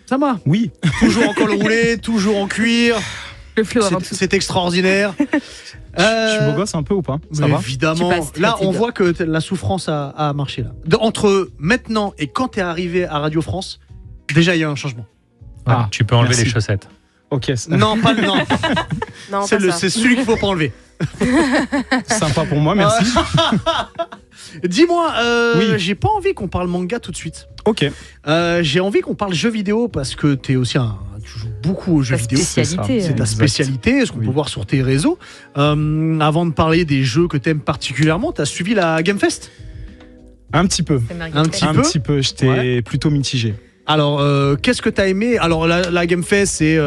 Ça va. Oui. Toujours en col roulé, toujours en cuir. Le flow avant tout. C'est extraordinaire. Je suis beau gosse un peu ou pas? Ça va? Évidemment. Là, on voit que la souffrance a marché. Là. Entre maintenant et quand tu es arrivé à Radio France, déjà, il y a un changement. Ah, tu peux enlever merci. les chaussettes. Ok. Non, pas non. Non, C'est celui qu'il faut pas enlever. Sympa pour moi, merci. Dis-moi, Oui. j'ai pas envie qu'on parle manga tout de suite. Ok. J'ai envie qu'on parle jeux vidéo parce que tu joues beaucoup aux jeux vidéo. Spécialité. C'est ta Exact. spécialité, ce qu'on peut voir sur tes réseaux. Avant de parler des jeux que tu aimes particulièrement, tu as suivi la Game Fest? Un petit peu. Un petit Un peu. petit peu. J'étais plutôt mitigé. Alors, qu'est-ce que tu as aimé? Alors, la Game Fest, c'est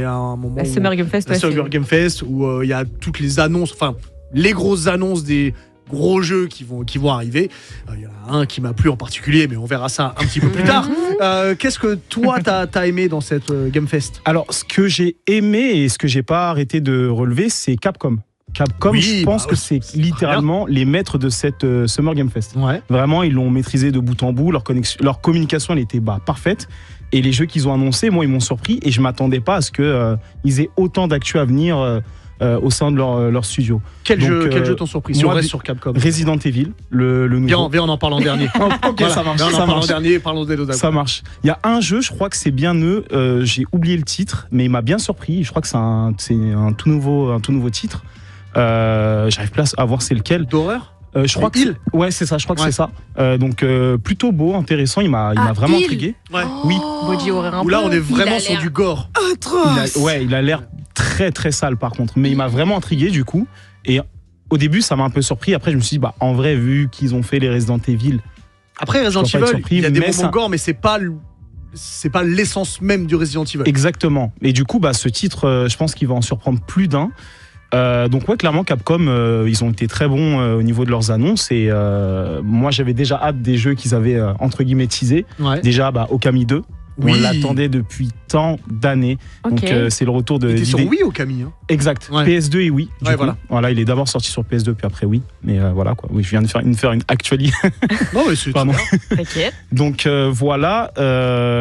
un moment. La Summer Game Fest, La Summer Game Fest où il y a toutes les annonces, enfin, les grosses annonces des gros jeux qui vont arriver. Il y en a un qui m'a plu en particulier, mais on verra ça un petit peu plus tard. Qu'est-ce que toi, t'as aimé dans cette Game Fest? Alors, ce que j'ai aimé et ce que j'ai pas arrêté de relever, c'est Capcom. Capcom, Oui, je pense bah que ouais, c'est littéralement les maîtres de cette Summer Game Fest. Ouais. Vraiment, ils l'ont maîtrisé de bout en bout. Leur communication, elle était parfaite. Et les jeux qu'ils ont annoncés, moi, ils m'ont surpris. Et je m'attendais pas à ce qu'ils aient autant d'actu à venir au sein de leur studio. Quel Donc, jeu t'ont surpris? moi, Reste sur Capcom. Resident Evil, le nouveau. Viens, on en parle en dernier. Ok, Voilà, ça marche. viens, on en Ça parle en marche. dernier, parlons des autres. Ça marche. Il y a un jeu, je crois que c'est bien eux. J'ai oublié le titre, mais il m'a bien surpris. Je crois que c'est un tout nouveau titre. J'arrive pas à voir c'est lequel. D'horreur? Je crois que ouais, c'est ça. Je crois que c'est ça. Donc plutôt beau, intéressant. Il m'a vraiment intrigué. Ouais. Oui. Body horror un Où peu. là, on est Il vraiment a sur l'air du gore. Il a l'air très très sale par contre. Mais il m'a vraiment intrigué du coup. Et au début, ça m'a un peu surpris. Après, je me suis dit, en vrai, vu qu'ils ont fait les Resident Evil. Après, Resident Je dois pas être Evil, surpris, il y a des mais moments gore, mais c'est pas l'essence même du Resident Evil. Exactement. Et du coup, ce titre, je pense qu'il va en surprendre plus d'un. Donc ouais, clairement Capcom, ils ont été très bons au niveau de leurs annonces et moi j'avais déjà hâte des jeux qu'ils avaient entre guillemets teasés. Ouais. Déjà Okami 2, Oui. on l'attendait depuis tant d'années. Ok. Donc c'est le retour de Il était sur d'idées. Wii ou Camille, hein? Exact. Ouais. PS2 et Wii. Du Ouais, coup. voilà. Il est d'abord sorti sur PS2 puis après Wii. Mais voilà quoi. Oui, je viens de faire une actualité. Non, mais c'est Pardon. T'inquiète. Donc voilà,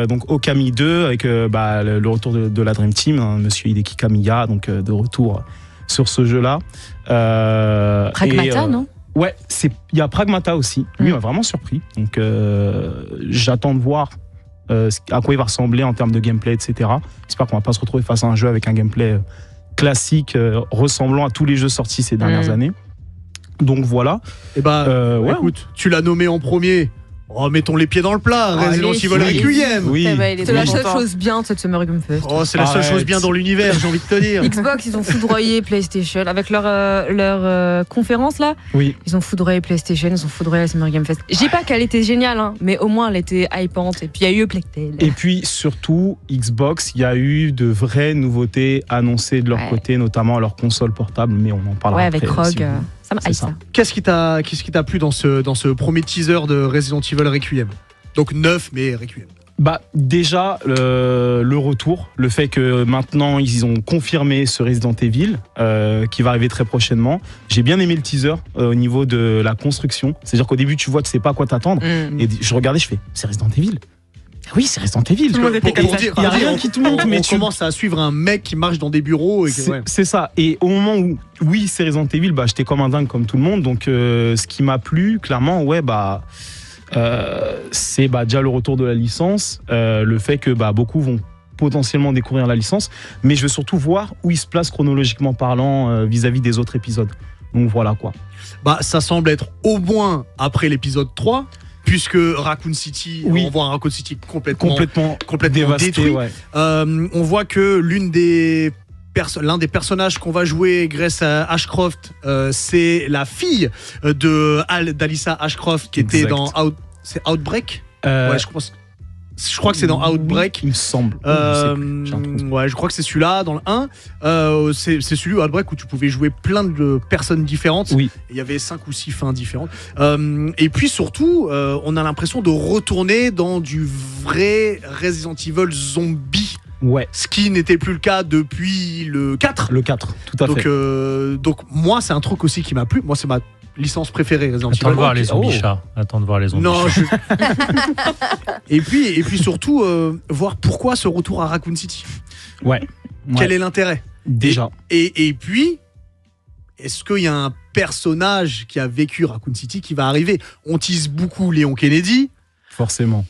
donc Okami 2 avec le retour de la Dream Team, hein, Monsieur Hideki Kamiya, donc de retour sur ce jeu-là. Pragmata, non? Ouais, il y a Pragmata aussi. Lui il m'a vraiment surpris. Donc j'attends de voir à quoi il va ressembler en termes de gameplay, etc. J'espère qu'on va pas se retrouver face à un jeu avec un gameplay classique ressemblant à tous les jeux sortis ces dernières années. Donc voilà. Et ouais. écoute, tu l'as nommé en premier. Oh, mettons les pieds dans le plat, Allez, Resident Evil allez. Requiem. Oui. C'est la seule chose bien de cette Summer Game Fest. Oh, c'est la seule Arrête. chose bien dans l'univers, j'ai envie de te dire. Xbox, ils ont foudroyé PlayStation avec leur conférence là. Oui. Ils ont foudroyé PlayStation, ils ont foudroyé la Summer Game Fest. Je dis pas qu'elle était géniale, hein, mais au moins elle était hypante. Et puis il y a eu Plectel. Et puis surtout, Xbox, il y a eu de vraies nouveautés annoncées de leur Ouais. côté, notamment leur console portable, mais on en parlera Ouais, après. avec Rogue. si vous- Ça m'a C'est hype ça. ça. Qu'est-ce qui t'a plu dans ce premier teaser de Resident Evil Requiem? Donc neuf, mais Requiem. Déjà, le retour, le fait que maintenant ils ont confirmé ce Resident Evil qui va arriver très prochainement. J'ai bien aimé le teaser au niveau de la construction. C'est-à-dire qu'au début, tu vois, tu sais pas à quoi t'attendre. Et je regardais, je fais, c'est Resident Evil. Oui, c'est Resident Evil. Tout le monde était comme ça, je Il y a rien qui te montre, mais on tu commence à suivre un mec qui marche dans des bureaux. C'est ça. Et au moment où, oui, c'est Resident Evil, j'étais comme un dingue comme tout le monde. Donc, ce qui m'a plu, clairement, c'est déjà le retour de la licence, le fait que beaucoup vont potentiellement découvrir la licence, mais je veux surtout voir où il se place chronologiquement parlant vis-à-vis des autres épisodes. Donc voilà quoi. Ça semble être au moins après l'épisode 3, puisque Raccoon City, Oui. on voit un Raccoon City complètement dévasté. détruit. Ouais. On voit que l'un des personnages qu'on va jouer grâce à Ashcroft, c'est la fille d'Alyssa Ashcroft qui était Exact. dans c'est Outbreak. Euh, Ouais, je crois que c'est dans Outbreak. Il me semble. Je sais plus. J'ai un trou. Ouais, je crois que c'est celui-là dans le 1. C'est celui Outbreak où tu pouvais jouer plein de personnes différentes. Oui. Il y avait 5 ou 6 fins différentes. Et puis surtout, on a l'impression de retourner dans du vrai Resident Evil zombie. Ouais. Ce qui n'était plus le cas depuis le 4. Le 4, tout à fait. Donc moi, c'est un truc aussi qui m'a plu. Moi, c'est ma licence préférée Resident Attends de Evil. voir les Oh. zombies chats. Attends de voir les zombies Non, chats. et puis surtout voir pourquoi ce retour à Raccoon City. Ouais. Quel est l'intérêt? Déjà. Et puis, est-ce qu'il y a un personnage qui a vécu Raccoon City qui va arriver? On tease beaucoup Léon Kennedy. Forcément.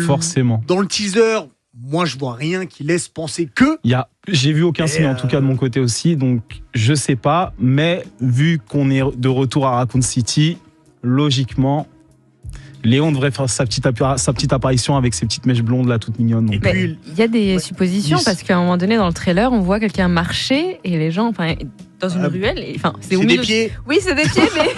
Forcément. Dans le teaser, moi je vois rien qui laisse penser que. J'ai vu aucun signe en tout cas de mon côté aussi, donc je sais pas, mais vu qu'on est de retour à Raccoon City, logiquement, Léon devrait faire sa petite apparition avec ses petites mèches blondes là, toutes mignonnes. Donc, Il y a des suppositions parce qu'à un moment donné dans le trailer, on voit quelqu'un marcher et les gens, dans une ruelle, c'est au des milieu. pieds. Oui, c'est des pieds, mais.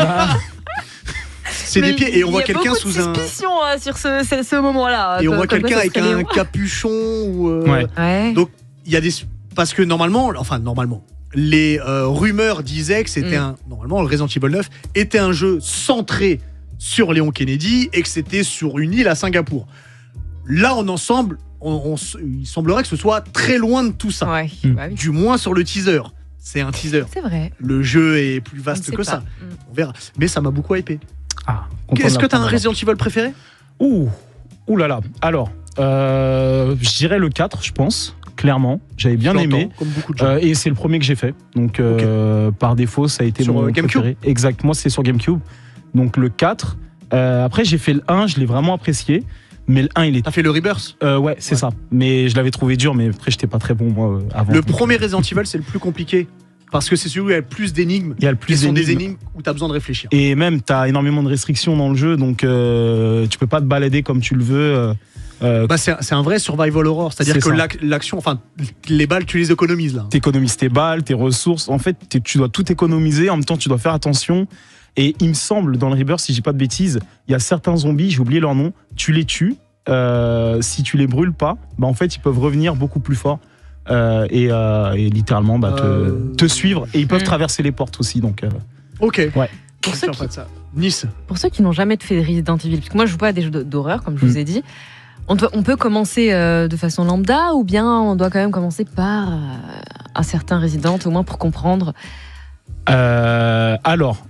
C'est des pieds et on voit quelqu'un sous un. Il y a beaucoup de suspicion sur ce moment-là. Et on voit quelqu'un avec un capuchon ou. Ouais. Donc il y a des. Parce que normalement, les rumeurs disaient que c'était normalement le Resident Evil 9 était un jeu centré sur Léon Kennedy et que c'était sur une île à Singapour. Là, il semblerait que ce soit très loin de tout ça. Ouais, bah oui. Du moins sur le teaser. C'est un teaser. C'est vrai. Le jeu est plus vaste On ne que sait ça. pas. On verra. Mais ça m'a beaucoup hypé. content Est-ce de que tu as un l'apprendre. Resident Evil préféré? Ouh là là. Alors, je dirais le 4, je pense. Clairement, j'avais bien Je l'entends, aimé. comme beaucoup de gens. Et c'est le premier que j'ai fait. Donc, par défaut, ça a été Sur, mon GameCube préféré. Exact, moi, c'est sur GameCube. Donc, le 4. Après, j'ai fait le 1, je l'ai vraiment apprécié. Mais le 1, il est. T'as fait le Rebirth? Ouais, c'est ça. Mais je l'avais trouvé dur, mais après, j'étais pas très bon, moi, avant. Le premier Resident Evil, c'est le plus compliqué. Parce que c'est celui où il y a le plus d'énigmes. Il y a le plus Qui sont des d'énigmes. énigmes où t'as besoin de réfléchir. Et même, t'as énormément de restrictions dans le jeu, donc tu peux pas te balader comme tu le veux. C'est un vrai survival horror. C'est-à-dire C'est que ça. l'action, les balles, tu les économises là. T'économises tes balles, tes ressources. En fait, tu dois tout économiser. En même temps, tu dois faire attention. Et il me semble, dans le Rebirth, si j'ai pas de bêtises, il y a certains zombies, j'ai oublié leur nom, tu les tues. Si tu les brûles pas, en fait, ils peuvent revenir beaucoup plus forts. Et littéralement te suivre. Et ils peuvent traverser les portes aussi. Donc, Ok. Ouais. Pour ceux, qui, ça. Nice. pour ceux qui n'ont jamais fait Resident Evil, parce que moi je joue pas à des jeux d'horreur, comme je vous ai dit, on peut commencer de façon lambda ou bien on doit quand même commencer par un certain Resident, au moins pour comprendre. Alors,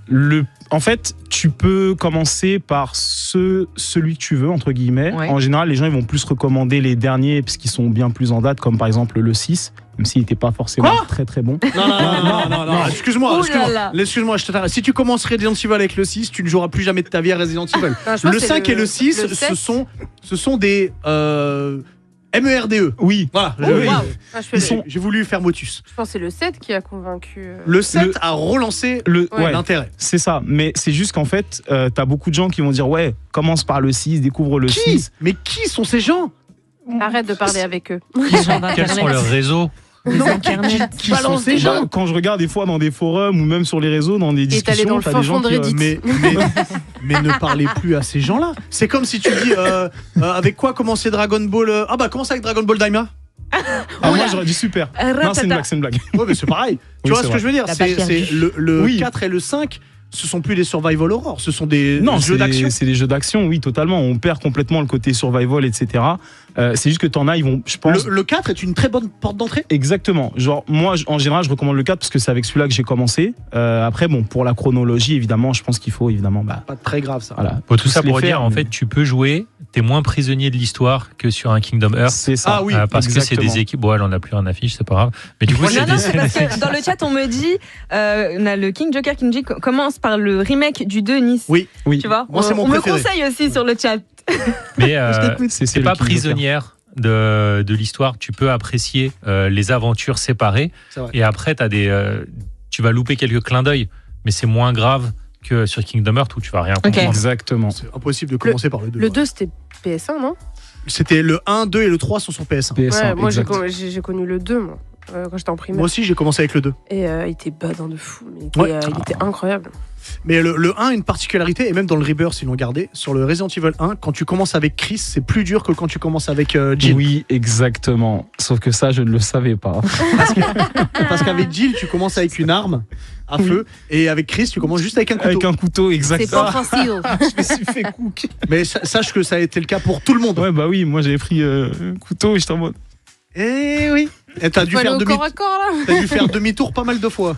en fait, tu peux commencer par celui que tu veux, entre guillemets. Ouais. En général, les gens ils vont plus recommander les derniers parce qu'ils sont bien plus en date, comme par exemple le 6, même s'il n'était pas forcément très très bon. Non. Excuse-moi. Ouh là là. Excuse-moi, je t'arrête. Si tu commences Resident Evil avec le 6, tu ne joueras plus jamais de ta vie à Resident Evil. Non, je pense Le que 5 et le 6, le 7. ce sont des MERDE. Oui. Voilà. Oh, waouh. Ah, J'ai voulu faire motus. Je pense que c'est le 7 qui a convaincu. Le 7 a relancé Ouais. l'intérêt. C'est ça, mais c'est juste qu'en fait, t'as beaucoup de gens qui vont dire ouais, commence par le 6, découvre le 6. Mais qui sont ces gens? Arrête de parler avec eux. Les gens Quels sont leurs réseaux? Les Internet. Qui sont ces gens? Quand je regarde des fois dans des forums ou même sur les réseaux, dans des Et t'allais dans discussions, le t'as fin des gens fond de qui... Reddit. Mais ne parlez plus à ces gens-là. C'est comme si tu dis avec quoi commencer Dragon Ball. Commence avec Dragon Ball Daima. moi j'aurais dit super. Non, c'est une blague. Ouais, mais c'est pareil. Tu Oui, vois c'est ce que vrai. je veux dire? T'as pas perdu. Le Oui. 4 et le 5, ce sont plus des survival horror, ce sont des jeux d'action. C'est des jeux d'action, oui, totalement. On perd complètement le côté survival, etc. C'est juste que t'en as, ils vont, je pense. Le 4 est une très bonne porte d'entrée. Exactement. Genre, moi, en général, je recommande le 4 parce que c'est avec celui-là que j'ai commencé. Après, pour la chronologie, évidemment, je pense qu'il faut, évidemment, Pas très grave ça. voilà. Tout ça tous les pour dire, faire, en mais- fait, tu peux jouer, t'es moins prisonnier de l'histoire que sur un Kingdom Hearts. C'est ça. Ah oui, Parce que c'est exactement. des équipes. Bon, elle en a plus un affiche, c'est pas grave. Mais du coup, c'est Non, des. c'est parce que dans le chat, on me dit, on a le King Joker qui nous dit commence par le remake du 2 Nice. Oui. Tu vois, Moi, c'est mon on me préféré. conseille aussi sur le chat. Mais C'est t'es le pas King Joker. prisonnière de l'histoire. Tu peux apprécier les aventures séparées. C'est vrai. Et après, tu vas louper quelques clins d'œil. Mais c'est moins grave que sur Kingdom Hearts où tu vas rien comprendre. Exactement. C'est impossible de commencer par le 2. Le 2, c'était PS1, non? C'était le 1, 2 et le 3 sont sur PS1. PS1, Ouais, moi j'ai exact. j'ai connu le 2, moi, quand j'étais en primaire. Moi aussi, j'ai commencé avec le 2. Et il était badin de fou, mais il était incroyable. Mais le 1 a une particularité, et même dans le Rebirth, ils l'ont gardé. Sur le Resident Evil 1, quand tu commences avec Chris, c'est plus dur que quand tu commences avec Jill. Oui, exactement. Sauf que ça, je ne le savais pas. Parce qu'avec Jill, tu commences avec une arme à feu, et avec Chris, tu commences juste avec un couteau. Avec un couteau, C'est exactement. pas facile. Je me suis fait cook. Mais sache que ça a été le cas pour tout le monde. Ouais, bah oui, moi j'avais pris un couteau et j'étais en mode. Eh oui. Et t'as dû Faut aller faire au corps à corps, là. t'as dû faire demi-tour pas mal de fois.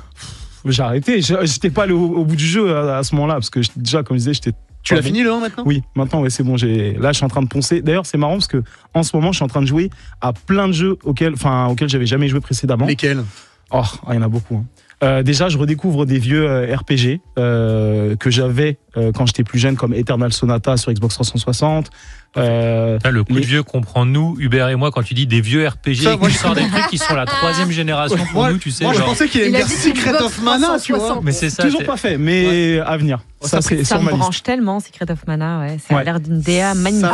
J'ai arrêté. J'étais pas allé au bout du jeu à ce moment-là parce que déjà, comme je disais, j'étais. Tu l'as bon. fini le 1 maintenant? Oui, maintenant, ouais, c'est bon. Là, je suis en train de poncer. D'ailleurs, c'est marrant parce que en ce moment, je suis en train de jouer à plein de jeux auxquels j'avais jamais joué précédemment. Lesquels? Oh, il y en a beaucoup. Hein. Déjà, je redécouvre des vieux RPG que j'avais quand j'étais plus jeune, comme Eternal Sonata sur Xbox 360. Là, le coup de vieux qu'on prend nous, Hubert et moi, quand tu dis des vieux RPG Ça, et moi, que tu sors des trucs qui sont la 3e génération pour nous, tu sais. Moi, je genre- pensais qu'il allait me Il a dire dit Secret Xbox of Mana, tu vois. 360. Mais c'est ça. Toujours c'est- pas fait, mais à venir. Ça, c'est Ça sur me ma liste. branche tellement, Secret of Mana. Ouais. Ça a Ouais. l'air d'une DA magnifique.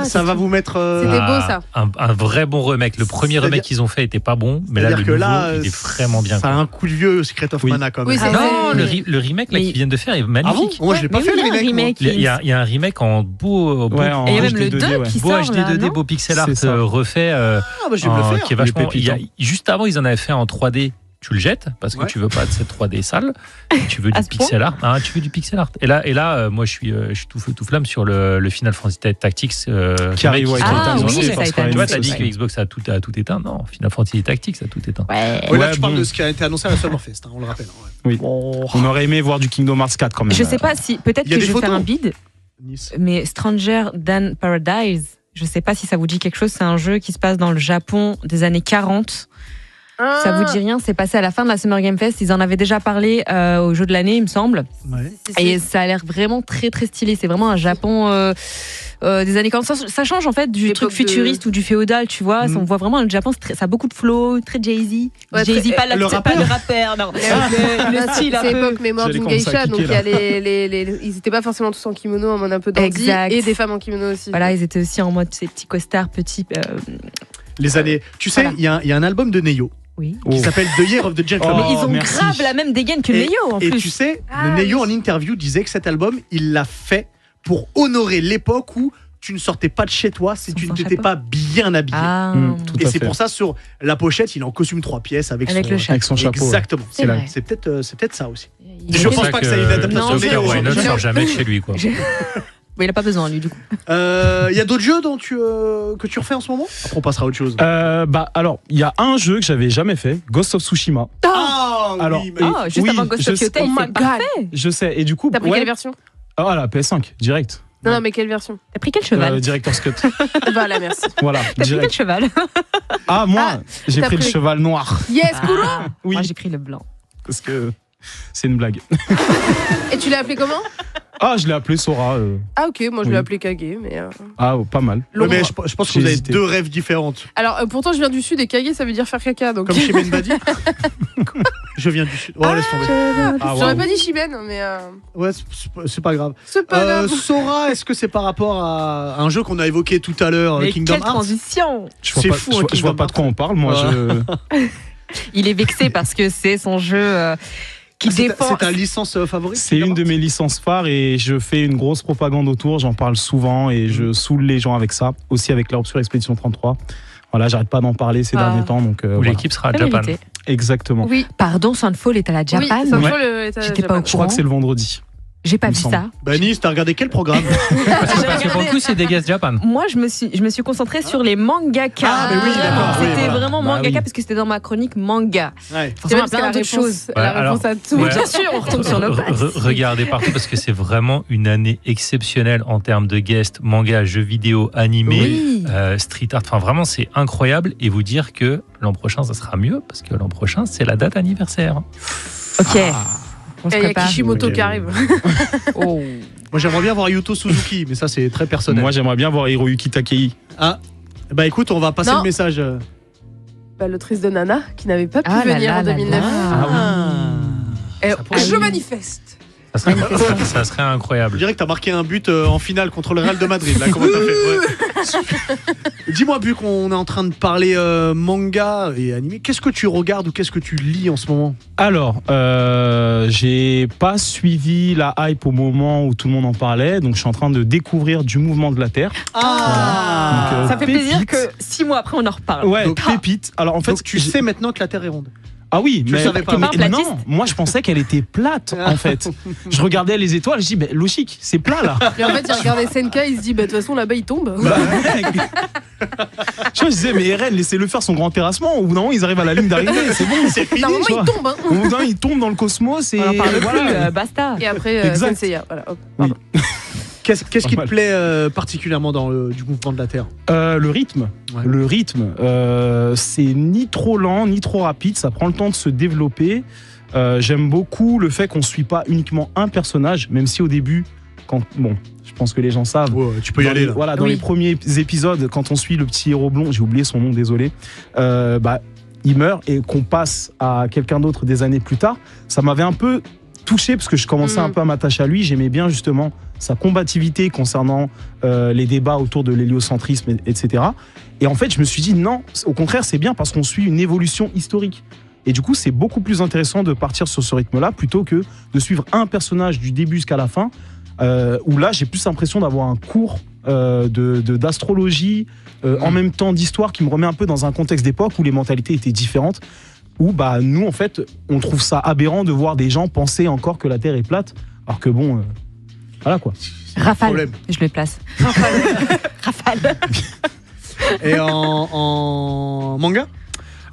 Ça va vous mettre. C'était beau, ça. Un vrai bon remake. Le premier C'est-à-dire- remake qu'ils ont fait était pas bon, mais là, C'est-à-dire le que nouveau, là, il est vraiment bien. Ça a quoi. un coup de vieux Secret of Oui. Mana quand même. Oui, c'est- Non, le remake là Mais- qu'ils viennent de faire est Ah bon? magnifique. Moi, je l'ai pas Mais fait oui, le il y a un remake. moi. remake. Il y a un remake en beau, Ouais, en Et il y a même HD le 2D, 2 ouais. qui beau sort HD là, 2D, non beau pixel art C'est ça. refait, Ah, bah, je vais me le faire. qui est vachement. Les pépites, Juste avant, ils en avaient fait en 3D. Tu le jettes parce que Ouais. tu veux pas de cette 3D sale. Tu veux À du ce point pixel art. Ah, tu veux du pixel art. Et là, moi, je suis tout feu tout flamme sur le Final Fantasy Tactics Qui arrive, ouais, Ah, qui a été oui, annoncé ça a par été Square Tu vois, Enix t'as dit aussi. que Xbox a tout éteint. Non, Final Fantasy Tactics a tout éteint. Ouais. Ouais, là, Ouais, tu parles bon. de ce qui a été annoncé à la Summerfest, hein, on le rappelle. Ouais. Oui. On aurait aimé voir du Kingdom Hearts 4 quand même. Je sais pas si. Peut-être Il y a que des je vais faire photos. un bid, Nice. mais Stranger Than Paradise, je sais pas si ça vous dit quelque chose. C'est un jeu qui se passe dans le Japon des années 40. Ça vous dit rien? C'est passé à la fin de la Summer Game Fest. Ils en avaient déjà parlé au jeu de l'année, il me semble. Ouais. Et ça a l'air vraiment très très stylé. C'est vraiment un Japon des années 40. Ça change en fait du L'époque truc futuriste ou du féodal, tu vois. Mm. On voit vraiment le Japon, ça a beaucoup de flow, très Jay-Z. Ouais, Jay-Z, très- pas, le c'est pas le rappeur, non. Le style un C'est peu. époque mémoire J'allais d'une commencer à geisha, donc il y kicker, a ils étaient pas forcément tous en kimono, en mode un peu dandy, Exact. et des femmes en kimono aussi. Voilà, ils étaient aussi en mode ces petits costards, petits. Les années. Tu sais, Voilà. il y a un album de Neyo Oui. qui s'appelle The Year of the Gentleman. Mais ils ont merci. grave la même dégaine que Et- Neyo en Et plus. tu sais, Ah, le Neyo oui. en interview disait que cet album, il l'a fait pour honorer l'époque où tu ne sortais pas de chez toi si Sans tu un n'étais chapeau. pas bien habillé. Ah, Tout Et à c'est fait. pour ça, sur la pochette, il est en costume 3 pièces avec, avec son, le chat. Avec son chapeau. ouais. Exactement. C'est vrai. C'est peut-être ça aussi. Il Je est- pense pas que ça ait une adaptation Non, de c'est Neyo. Why hein. Not sort jamais de chez lui, quoi. Oui, il a pas besoin lui du coup. Il y a d'autres jeux que tu refais en ce moment? Après, on passera à autre chose. Alors, il y a un jeu que j'avais jamais fait, Ghost of Tsushima. Ah Alors, oui, et- Oh, juste oui, avant Ghost je of sais- Yotei, Oh my c'est parfait. Je sais, et du coup, T'as pris ouais. quelle version? Ah, la PS5, direct. Non, mais quelle version? T'as pris quel cheval Director's Cut. Voilà, merci. Voilà, T'as pris quel direct. cheval Ah, moi, Ah, j'ai t'as pris le pris- cheval noir. Yes, cool. Ah, Oui. Moi j'ai pris le blanc. Parce que c'est une blague. Et tu l'as appelé comment? Ah, je l'ai appelé Sora. Ah, ok, moi je l'ai Oui. appelé Kage, mais. Ah, pas mal. Ouais, l'ombre. mais je pense que J'ai vous avez hésité. deux rêves différentes. Alors, pourtant, je viens du sud et Kage, ça veut dire faire caca. Donc. Comme Chimène Badi. Je viens du sud. Oh, laisse tomber. Ah, J'aurais waouh. pas dit Chimène, mais. Ouais, c'est pas grave. C'est pas grave. Sora, est-ce que c'est par rapport à un jeu qu'on a évoqué tout à l'heure, Mais Kingdom quelle Hearts? transition Je vois C'est pas, fou, je hein, vois- je vois Kingdom pas de quoi on parle. Moi, Il est vexé parce que c'est son jeu qui C'est défend. ta licence favorite? c'est une de mes licences phares et je fais une grosse propagande autour. J'en parle souvent et je saoule les gens avec ça. Aussi avec la Obscure Expédition 33. Voilà, j'arrête pas d'en parler ces Ah. derniers temps. Donc, Où voilà. l'équipe sera à Pas Japan. mérité. Exactement. Oui. Pardon, Sunfall est à la Japan. Oui, ça me Ouais. faut le état J'étais Japan. pas au Je crois que c'est le vendredi. J'ai pas Il me vu semble. ça. Bah, Nice, t'as regardé quel programme? Parce que pour le coup, c'est des guests Japan. Moi, je me suis concentrée sur les mangakas. Ah, mais oui, d'accord, oui, C'était voilà. vraiment Bah mangaka oui. parce que c'était dans ma chronique manga. Ouais. C'est Forcément, parce qu'elle plein a d'autres réponse, choses. elle a Ouais, réponse à tout. ouais. Bien sûr, on retombe sur nos pattes. Regardez partout parce que c'est vraiment une année exceptionnelle en termes de guests, manga, jeux vidéo, animés, Oui. street art. Enfin, vraiment, c'est incroyable. Et vous dire que l'an prochain, ça sera mieux parce que l'an prochain, c'est la date anniversaire. Ok. On se Et il y a prépare. Kishimoto Ok. qui arrive. Oh. Moi, j'aimerais bien voir Yuto Suzuki, mais ça, c'est très personnel. Moi, j'aimerais bien voir Hiroyuki Takei. Ah, bah écoute, on va passer Non. le message. Bah, l'autrice de Nana qui n'avait pas pu Ah là venir là en là 2009. là. Et Ça pourrait- je manifeste. Ça serait Je incroyable. dirais que t'as marqué un but en finale contre le Real de Madrid. Là, comment t'as fait? Ouais. Dis-moi, vu qu'on est en train de parler manga et animé, qu'est-ce que tu regardes ou qu'est-ce que tu lis en ce moment? Alors, j'ai pas suivi la hype au moment où tout le monde en parlait, donc je suis en train de découvrir du mouvement de la Terre. Ah Donc, Ça fait plaisir Pépite. que 6 mois après on en reparle. Ouais, Donc- pépite. Alors en fait, Donc tu sais maintenant que la Terre est ronde. Ah oui, Tu le savais pas. T'es pas un non, platiste moi je pensais qu'elle était plate en fait. Je regardais les étoiles, je dis ben, logique, c'est plat là. Et en fait, il regardait Senka, il se dit, bah, de toute façon, là-bas, il tombe. Bah, mec. Tu vois, je disais, mais Eren, laissez-le faire son grand terrassement. Au bout d'un moment, ils arrivent à la ligne d'arrivée. C'est bon, c'est fini. À un moment, tu vois. il tombe. Hein. Au bout d'un moment, ils tombent dans le cosmos et On en parle voilà. plus, basta. Et après, Exact. Senseiya. Voilà, hop. Oui. Qu'est-ce qui Pas te mal. plaît particulièrement dans du mouvement de la Terre? Le rythme. Ouais. Le rythme, c'est ni trop lent, ni trop rapide. Ça prend le temps de se développer. J'aime beaucoup le fait qu'on ne suit pas uniquement un personnage, même si au début, je pense que les gens savent. Ouais, tu peux y Dans aller les- là. Voilà, dans Oui. les premiers épisodes, quand on suit le petit héros blond, j'ai oublié son nom, désolé, il meurt et qu'on passe à quelqu'un d'autre des années plus tard, ça m'avait un peu touché parce que je commençais un peu à m'attacher à lui. J'aimais bien justement sa combativité concernant les débats autour de l'héliocentrisme, etc. Et en fait, je me suis dit non, au contraire, c'est bien parce qu'on suit une évolution historique. Et du coup, c'est beaucoup plus intéressant de partir sur ce rythme-là plutôt que de suivre un personnage du début jusqu'à la fin. Où là, j'ai plus l'impression d'avoir un cours d'astrologie, en même temps d'histoire qui me remet un peu dans un contexte d'époque où les mentalités étaient différentes. Où nous, en fait, on trouve ça aberrant de voir des gens penser encore que la Terre est plate, alors que bon, voilà quoi. Rafale, Problème. je le place. Rafale. Et en manga?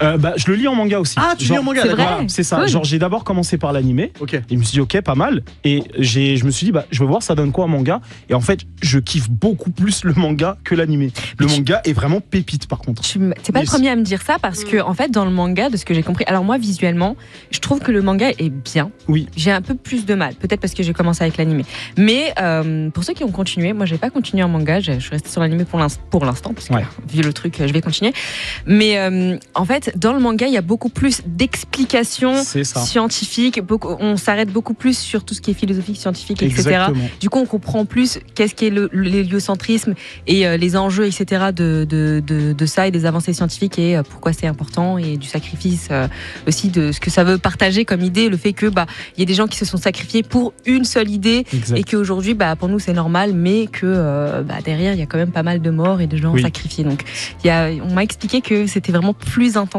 Je le lis en manga aussi. Ah, tu lis en manga, c'est d'accord. vrai. Voilà, c'est ça. Cool. Genre, j'ai d'abord commencé par l'animé. Ok. Et je me suis dit, ok, pas mal. Et je me suis dit, je veux voir ça donne quoi en manga. Et en fait, je kiffe beaucoup plus le manga que l'animé. Le manga est vraiment pépite, par contre. T'es pas le Yes. premier à me dire ça parce que, en fait, dans le manga, de ce que j'ai compris, alors moi, visuellement, je trouve que le manga est bien. Oui. J'ai un peu plus de mal, peut-être parce que j'ai commencé avec l'animé. Mais pour ceux qui ont continué, moi, j'ai pas continué en manga, je suis restée sur l'animé pour l'instant, parce que Ouais. vu le truc, je vais continuer. Mais en fait, dans le manga, il y a beaucoup plus d'explications C'est ça. scientifiques, on s'arrête beaucoup plus sur tout ce qui est philosophique, scientifique, etc. Exactement. Du coup, on comprend plus qu'est-ce qu'est l'héliocentrisme et les enjeux, etc. de ça et des avancées scientifiques et pourquoi c'est important et du sacrifice aussi de ce que ça veut partager comme idée, le fait que il y a des gens qui se sont sacrifiés pour une seule idée Exact. et qu'aujourd'hui, pour nous, c'est normal, mais que derrière, il y a quand même pas mal de morts et de gens Oui. sacrifiés. Donc, on m'a expliqué que c'était vraiment plus intense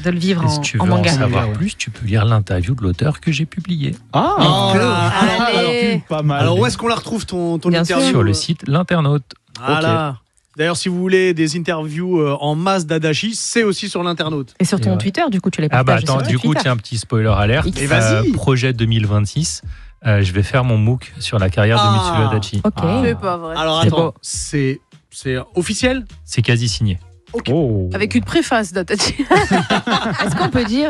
de le vivre Et si tu veux en en manga. savoir Ouais. plus, tu peux lire l'interview de l'auteur que j'ai publié Ah, Oh là, Allez. pas mal. Alors où est-ce qu'on la retrouve ton Bien interview? sûr. sur le site L'Internaute. Voilà. D'ailleurs, si vous voulez des interviews en masse d'Adachi, c'est aussi sur l'internaute. Et sur ton Et ouais. Twitter, du coup, tu les Ah partages attends, sur du coup, Twitter. tiens, un petit spoiler alert. Et vas-y. Projet 2026, je vais faire mon MOOC sur la carrière de Mitsuyo Adachi. Ok. Ah. C'est pas vrai. Alors C'est attends, beau. c'est officiel? C'est quasi signé. Oh. Avec une préface d'Atachi. Est-ce qu'on peut dire,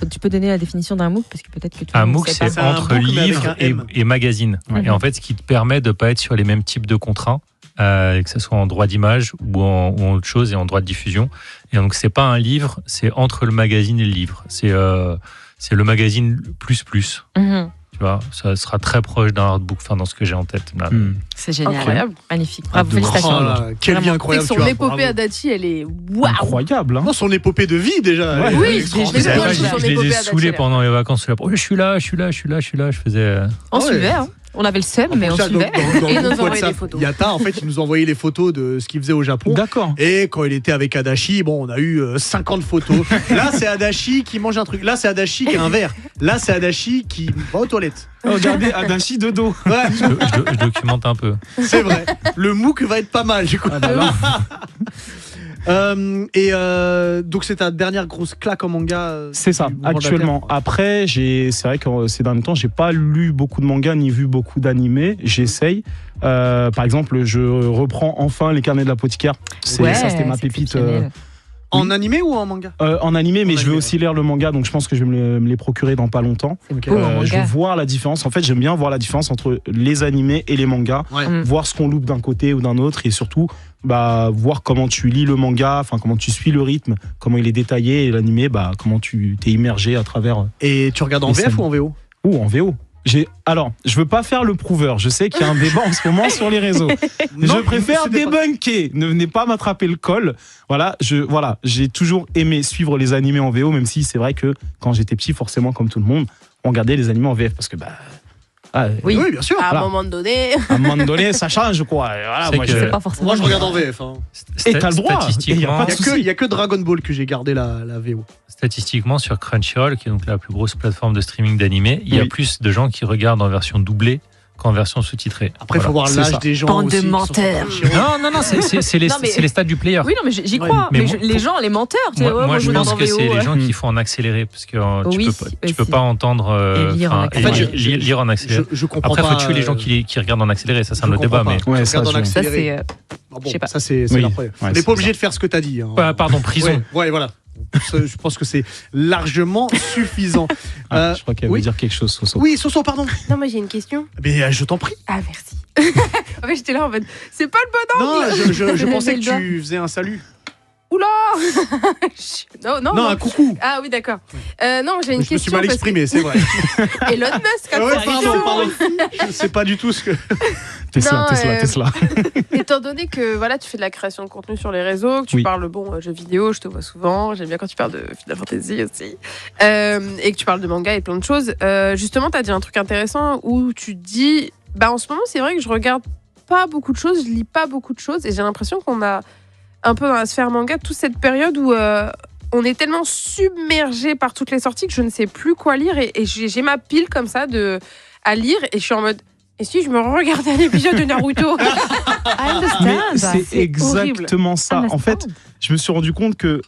tu peux donner la définition d'un MOOC parce que peut-être que tout le Un monde MOOC, sait c'est pas. C'est un entre book, mais avec livre un M. et magazine. Ouais. Et en fait, ce qui te permet de ne pas être sur les mêmes types de contraintes, que ce soit en droit d'image ou en autre chose, et en droit de diffusion. Et donc, c'est pas un livre, c'est entre le magazine et le livre. C'est le magazine plus. Mhm. Tu vois, ça sera très proche d'un artbook, enfin, dans ce que j'ai en tête. Là. C'est génial. Incroyable. Magnifique. Bravo, Ah, félicitations. Oh là, quelle vie Vraiment. incroyable Son tu as, épopée bravo. Adachi, elle est waouh. Incroyable, hein. Non, son épopée de vie déjà. Ouais. elle est Oui, extraordinaire. je l'ai Vous savez moi, pas, je suis sur je les ai l'épopée saoulés Adachi, pendant les vacances. Je suis là. Je faisais. On Ouais. suivait, hein. On avait le seum, mais on Ça, suivait. dans Et le il nous groupe envoyait WhatsApp, des photos. Yata, en fait, il nous envoyait les photos de ce qu'il faisait au Japon. D'accord. Et quand il était avec Adachi, bon, on a eu 50 photos. Là, c'est Adachi qui mange un truc. Là, c'est Adachi qui a un verre. Là, c'est Adachi qui va aux toilettes. Regardez Adachi de dos. Ouais, Je documente un peu. c'est vrai. Le MOOC va être pas mal, du coup. Ah bah là. Donc, c'est ta dernière grosse claque en manga. C'est ça, du mouvement de la actuellement. Après, c'est vrai que ces derniers temps, j'ai pas lu beaucoup de mangas ni vu beaucoup d'animés. J'essaye. Par exemple, je reprends enfin Les Carnets de l'apothicaire. Ouais, Ça, c'était ma c'est pépite. exceptionnel. En animé ou en manga? En animé, mais En je vais animé, aussi lire le manga, donc je pense que je vais me les procurer dans pas longtemps. C'est beau, en Je veux manga. voir la différence. En fait, j'aime bien voir la différence entre les animés et les mangas. Ouais. Mm. Voir ce qu'on loupe d'un côté ou d'un autre, et surtout voir comment tu lis le manga, enfin comment tu suis le rythme, comment il est détaillé, et l'animé, comment tu t'es immergé à travers Et tu regardes en Les VF scènes. ou en VO? ou en VO. Alors, je veux pas faire le prouveur. Je sais qu'il y a un débat en ce moment sur les réseaux. Je préfère c'était pas- débunker. Ne venez pas m'attraper le col. Voilà, j'ai toujours aimé suivre les animés en VO, même si c'est vrai que quand j'étais petit, forcément, comme tout le monde, on regardait les animés en VF parce que Ah, Oui. Oui, bien sûr. À un Voilà. moment donné. à un moment donné, ça change quoi. Et voilà, C'est moi, que- je- C'est pas forcément. Moi, je regarde en VF. Hein. Et t'as le droit. Et y a Statistiquement, pas de souci. Il y a que Dragon Ball que j'ai gardé la VO. statistiquement, sur Crunchyroll, qui est donc la plus grosse plateforme de streaming d'animé, il y a Oui. plus de gens qui regardent en version doublée qu'en version sous-titrée. Après, il faut voir c'est l'âge ça. des gens. Bande aussi, de qui sont menteurs. sur Crunchyroll. Non, c'est les, Non, mais- c'est les stats du player. Oui, non, mais j'y Ouais, crois. mais Mais moi- les gens, les menteurs, tu sais, Moi, ouais, moi, je regarde pense en que c'est VO, les ouais. gens qui font en accéléré, parce que Oui, tu peux aussi. pas entendre Et lire en enfin, accéléré. En fait, lire en accéléré. Je comprends Après, il pas. faut tuer les gens qui regardent en accéléré, ça c'est un je autre débat. comprends Mais pas. Ouais, Je ça, regarde en je- Ça, accéléré. c'est. Ah bon, je sais pas. ça, c'est Oui. la première. Ouais, On n'est c'est pas obligé ça. de faire ce que tu as dit. Hein. Pardon, prison. Ouais, voilà. Je pense que c'est largement suffisant. Ah, je crois qu'elle oui. veut dire quelque chose, Soso. Oui, Soso, pardon. Non, moi j'ai une question. Mais je t'en prie. Ah, merci. En fait, j'étais là en fait. C'est pas le bon Non, angle. je pensais que Levez le tu faisais un salut. Oula. Non, Non, un coucou. Ah oui, d'accord. Non, j'ai une Je me suis question. mal exprimé, c'est vrai. Parce que Elon Musk, Ah ouais, attention. pardon. Je ne sais pas du tout ce que. Tesla, Non, Tesla. Étant donné que voilà, tu fais de la création de contenu sur les réseaux, que tu Oui. parles jeux vidéo, je te vois souvent, j'aime bien quand tu parles de Final Fantasy aussi, et que tu parles de manga et plein de choses. Justement, tu as dit un truc intéressant où tu dis, bah en ce moment, c'est vrai que je regarde pas beaucoup de choses, je lis pas beaucoup de choses, et j'ai l'impression qu'on a un peu dans la sphère manga toute cette période où on est tellement submergé par toutes les sorties que je ne sais plus quoi lire, et j'ai ma pile comme ça à lire, et je suis en mode. Et si je me regardais un épisode de Naruto I Mais understand. c'est c'est exactement ça. En fait, je me suis rendu compte que,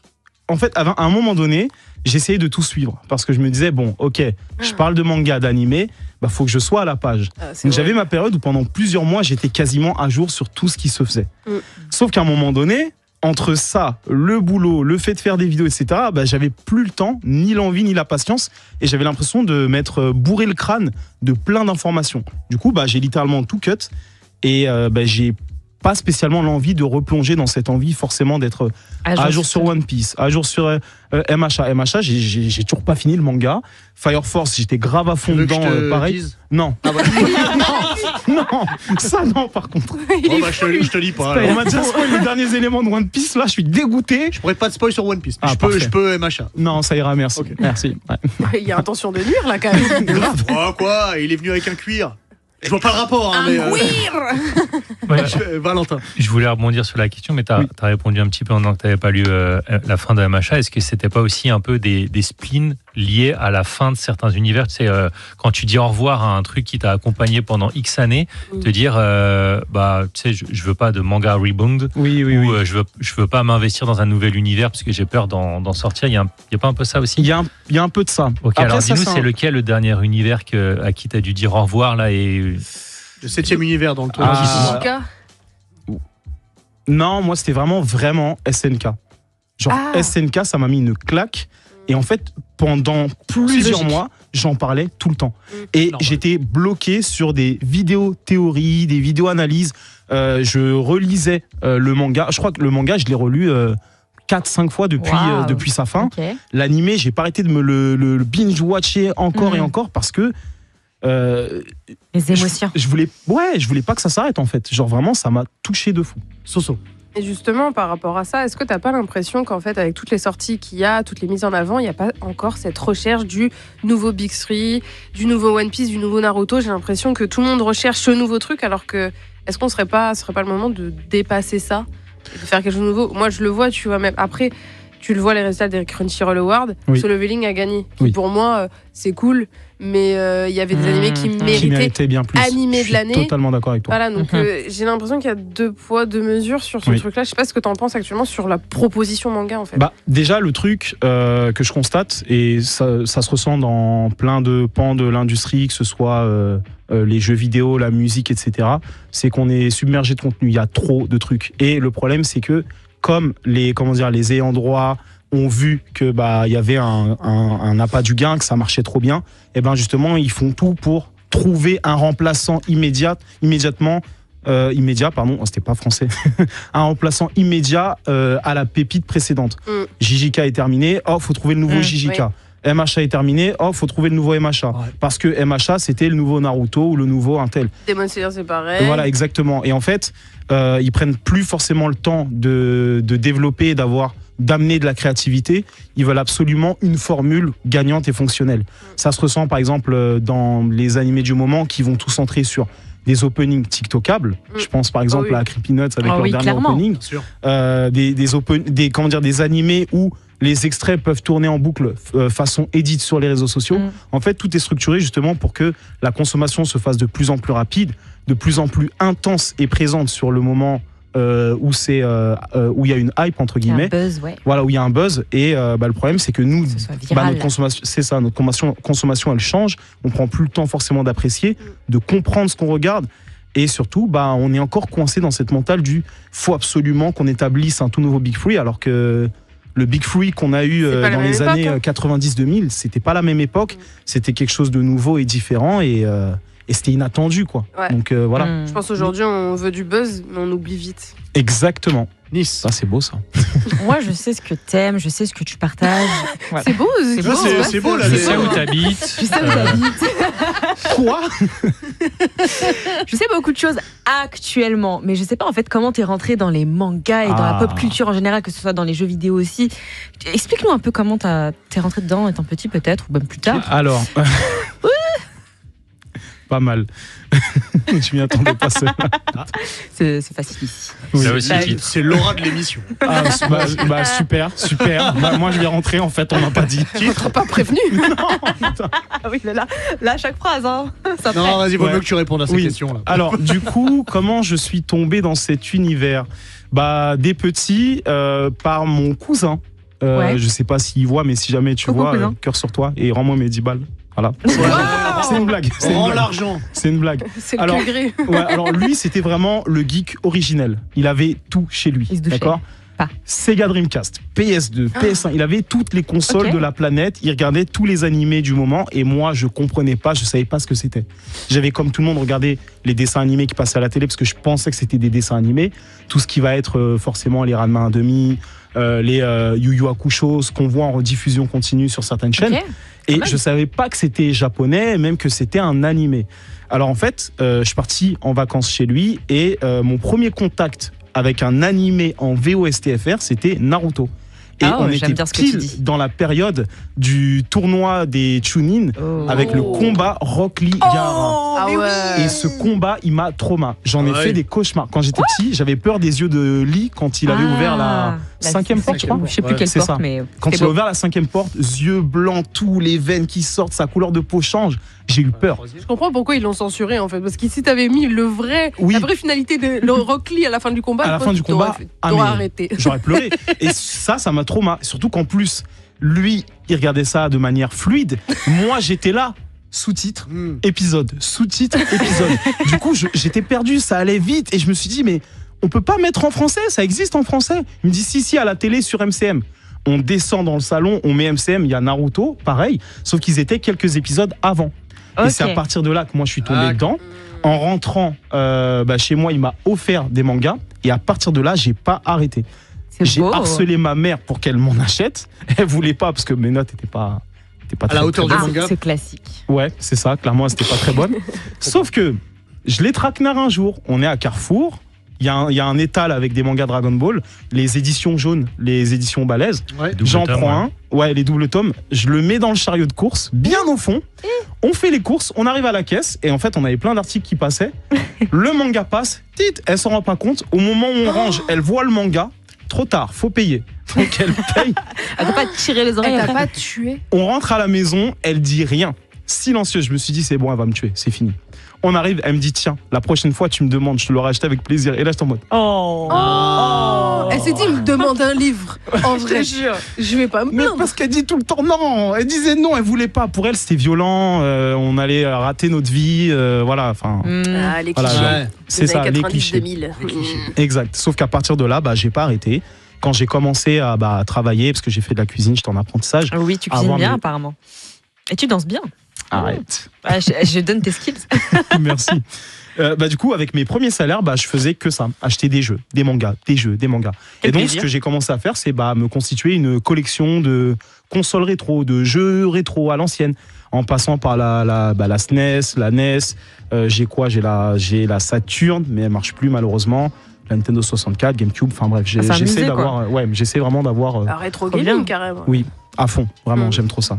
à un moment donné, j'essayais de tout suivre parce que je me disais bon, ok, je parle de manga, d'animé, bah faut que je sois à la page. Donc j'avais ma période où pendant plusieurs mois, j'étais quasiment à jour sur tout ce qui se faisait. Mm. Sauf qu'à un moment donné, entre ça, le boulot, le fait de faire des vidéos, etc., bah, j'avais plus le temps, ni l'envie, ni la patience, et j'avais l'impression de m'être bourré le crâne de plein d'informations. Du coup, bah, j'ai littéralement tout cut, et bah, j'ai pas spécialement l'envie de replonger dans cette envie forcément d'être à jour sur One Piece, à jour sur MHA. MHA, j'ai toujours pas fini le manga. Fire Force, j'étais grave à fond Tu veux que dedans, je te pareil. dise Non. Ah bah, non, ça non, par contre. Il est bah, je te dis pas. On alors. m'a déjà spoil les derniers éléments de One Piece, là, je suis dégoûté. Je pourrais pas te spoil sur One Piece. mais Ah, je peux MHA. Non, ça ira, merci. Ok. Merci. Ouais. Il y a intention de nuire là quand même. Oh, quoi. Il est venu avec un cuir. Je vois pas le rapport. Hein, mais, Ouais, Valentin. je voulais rebondir sur la question, mais tu as, Oui. répondu un petit peu en disant que tu n'avais pas lu la fin de MHA. Est-ce que c'était pas aussi un peu des spleens liés à la fin de certains univers? Tu sais, quand tu dis au revoir à un truc qui t'a accompagné pendant X années, te dire, bah, tu sais, je veux pas de manga rebound, Oui, oui, ou oui. je veux pas m'investir dans un nouvel univers parce que j'ai peur d'en sortir. Il y a pas un peu ça aussi? Il y a un peu de ça. Ok, Après, alors ça, dis-nous, c'est c'est un- lequel le dernier univers à qui tu as dû dire au revoir là et Le 7e univers dans le tour. Ah. Chica. Non, moi, c'était vraiment SNK. Genre, Ah. SNK, ça m'a mis une claque. Et en fait, pendant plusieurs logique. mois, j'en parlais tout le temps. Et Normal. j'étais bloqué sur des vidéos théories, des vidéos analyses. Je relisais le manga. Je crois que le manga, je l'ai relu 4-5 fois Waouh. depuis sa fin. Ok. L'animé, j'ai pas arrêté de me le binge-watcher encore et Mhm. encore parce que Les émotions. je voulais pas que ça s'arrête en fait. Genre vraiment, ça m'a touché de fou. Soso. Et justement, par rapport à ça, est-ce que t'as pas l'impression qu'en fait, avec toutes les sorties qu'il y a, toutes les mises en avant, il n'y a pas encore cette recherche du nouveau Big Three, du nouveau One Piece, du nouveau Naruto? J'ai l'impression que tout le monde recherche ce nouveau truc, alors que est-ce qu'on ce serait pas le moment de dépasser ça et de faire quelque chose de nouveau? Moi, je le vois, tu vois, même après, tu le vois les résultats des Crunchyroll Awards, Oui. Solo Leveling a gagné. Qui, Oui. pour moi, c'est cool, mais il y avait des animés qui Qui Qui méritaient. méritait bien plus. animé Je de suis l'année. Totalement d'accord avec toi. Voilà, donc Mhm. j'ai l'impression qu'il y a 2 poids, 2 mesures sur ce Oui. truc-là. Je sais pas ce que t'en penses actuellement sur la proposition manga, en fait. Bah, déjà, le truc que je constate, et ça se ressent dans plein de pans de l'industrie, que ce soit les jeux vidéo, la musique, etc., c'est qu'on est submergé de contenu. Il y a trop de trucs. Et le problème, c'est que comme les ayants droit ont vu que bah il y avait un appât du gain, que ça marchait trop bien, et ben justement, ils font tout pour trouver un remplaçant immédiat, pardon, oh, c'était pas français, un remplaçant immédiat à la pépite précédente. Mm. JJK est terminé, oh, faut trouver le nouveau JJK. MHA est terminé, oh, faut trouver le nouveau MHA. Ouais. Parce que MHA, c'était le nouveau Naruto ou le nouveau Intel. Demon Slayer, c'est pareil. Voilà, exactement. Et en fait, ils prennent plus forcément le temps de développer et d'avoir d'amener de la créativité, ils veulent absolument une formule gagnante et fonctionnelle. Ça se ressent par exemple dans les animés du moment qui vont tout centrer sur des openings TikTokables. Je pense par exemple à Creepy Nuts avec leur dernier clairement. opening. Bien sûr. Des animés où les extraits peuvent tourner en boucle façon edit sur les réseaux sociaux. En fait, tout est structuré justement pour que la consommation se fasse de plus en plus rapide, de plus en plus intense et présente sur le moment où il y a une hype entre Il y a guillemets. un buzz, ouais. Voilà, où il y a un buzz. Et le problème, c'est que nous, Que ce soit viral. notre consommation, c'est ça, notre consommation, elle change. On prend plus le temps forcément d'apprécier, de comprendre ce qu'on regarde. Et surtout, on est encore coincé dans cette mentale du faut absolument qu'on établisse un tout nouveau Big Free, alors que le Big Free qu'on a eu C'est pas la dans même les époque, années hein. 90-2000, c'était pas la même époque. C'était quelque chose de nouveau et différent. Et c'était inattendu, quoi. Ouais. Donc voilà. Je pense aujourd'hui, on veut du buzz, mais on oublie vite. Exactement. Nice. Ça, c'est beau, ça. Moi, je sais ce que t'aimes, je sais ce que tu partages. Voilà. C'est beau, c'est beau. C'est beau, là. Je les- sais où t'habites. Je sais où t'habites. Quoi? Je sais beaucoup de choses actuellement, mais je sais pas en fait comment t'es rentré dans les mangas et dans la pop culture en général, que ce soit dans les jeux vidéo aussi. Explique-nous un peu comment t'es rentré dedans étant petit peut-être, ou même plus tard. Alors. Pas mal. Je m'y attendais pas celle-là. C'est facile ici. Là aussi, Bah, le titre. C'est l'aura de l'émission. Ah, super. Moi, je vais rentrer, en fait, on m'a pas dit. On t'a pas prévenu. Ah oui, mais là, chaque phrase, hein. Ça Non, vas-y, vaut Ouais. mieux que tu répondes à ces Oui. questions là. Alors, du coup, comment je suis tombé dans cet univers? Dès petit, par mon cousin. Ouais. Je sais pas s'il voit, mais si jamais tu Coucou, vois, cousin. cœur sur toi et rends-moi mes 10 balles. Voilà. C'est une blague. C'est une Rends blague. l'argent. C'est une blague. C'est le Alors- plus gré. Ouais, alors lui, c'était vraiment le geek originel. Il avait tout chez lui. Il se douchait D'accord pas. Sega Dreamcast, PS2, PS1, il avait toutes les consoles Ok. de la planète, il regardait tous les animés du moment et moi je comprenais pas, je savais pas ce que c'était. J'avais comme tout le monde regardé les dessins animés qui passaient à la télé parce que je pensais que c'était des dessins animés, tout ce qui va être forcément les Ranma 1,5, les Yu Yu Hakusho, ce qu'on voit en rediffusion continue sur certaines chaînes. Ok. Et mal. je savais pas que c'était japonais, même que c'était un animé. Alors en fait, je suis parti en vacances chez lui et mon premier contact avec un animé en VOSTFR, c'était Naruto. Et Ah ouais, on j'aime était bien ce que tu pile dis. dans la période du tournoi des Chunin Oh. avec le combat Rock Lee Gaara. Ah ouais. Et ce combat, il m'a trauma. J'en ai Ouais. fait des cauchemars. Quand j'étais petit, j'avais peur des yeux de Lee quand il avait ouvert la cinquième porte, je crois. Je sais plus Ouais, quelle c'est porte, ça. mais Quand c'était il a beau. ouvert la cinquième porte, yeux blancs, tous les veines qui sortent, sa couleur de peau change. J'ai eu peur. Je comprends pourquoi ils l'ont censuré en fait. Parce qu'ici, t'avais mis Oui. la vraie finalité de le Rock Lee à la fin du combat. À la je fin pense du que t'aurais combat, fait- ah, t'aurais mais- arrêté. J'aurais pleuré. Et ça m'a trauma. Surtout qu'en plus, lui, il regardait ça de manière fluide. Moi, j'étais là, sous-titre, épisode, sous-titre, épisode. Du coup, j'étais perdu, ça allait vite. Et je me suis dit, mais on peut pas mettre en français, ça existe en français. Il me dit, si, à la télé sur MCM. On descend dans le salon, on met MCM, il y a Naruto, pareil, sauf qu'ils étaient quelques épisodes avant. Et c'est à Ok. partir de là que moi, je suis tombé Ah, dedans. En rentrant chez moi, il m'a offert des mangas. Et à partir de là, j'ai pas arrêté. C'est J'ai beau. harcelé ma mère pour qu'elle m'en achète. Elle voulait pas parce que mes notes n'étaient pas À la très, hauteur très du Ah, manga. c'est classique. Ouais, c'est ça. Clairement, c'était pas très bonne. Sauf que je les traquenard un jour. On est à Carrefour. Il y a un étal avec des mangas Dragon Ball, les éditions jaunes, les éditions balèzes. Ouais. Double J'en tome, prends un, ouais, les doubles tomes. Je le mets dans le chariot de course, bien au fond. On fait les courses, on arrive à la caisse et en fait, on avait plein d'articles qui passaient. Le manga passe, elle s'en rend pas compte. Au moment où on range, elle voit le manga. Trop tard, faut payer. Donc elle paye. Elle peut pas te tirer les oreilles. Elle t'a après. pas tué. On rentre à la maison, elle dit rien. Silencieuse, je me suis dit, c'est bon, elle va me tuer, c'est fini. On arrive, elle me dit, tiens, la prochaine fois, tu me demandes, je te l'aurai acheté avec plaisir. Et là, j'étais en mode, Oh. Elle s'est dit, il me demande un livre. En vrai, je vais pas me mais plaindre. parce qu'elle dit tout le temps non. Elle disait non, elle voulait pas. Pour elle, c'était violent. On allait rater notre vie. Voilà, enfin, Ah, les Voilà, clichés. Ouais. c'est ça, les clichés. 2000. Exact. Sauf qu'à partir de là, j'ai pas arrêté. Quand j'ai commencé à travailler, parce que j'ai fait de la cuisine, j'étais en apprentissage. Oui, tu Avant, cuisines bien mais- apparemment. Et tu danses bien. Arrête. Ouais, je donne tes skills. Merci. Du coup, avec mes premiers salaires, je faisais que ça, acheter des jeux, des mangas, des jeux, des mangas. Quel Et donc, plaisir. ce que j'ai commencé à faire, c'est me constituer une collection de consoles rétro, de jeux rétro à l'ancienne, en passant par la SNES, la NES. J'ai la Saturn, mais elle marche plus malheureusement. la Nintendo 64, GameCube, enfin bref, c'est un j'essaie musée, d'avoir, j'essaie vraiment d'avoir Rétro Trop gaming bien. carrément. Oui. à fond. Vraiment, Mm. j'aime trop ça.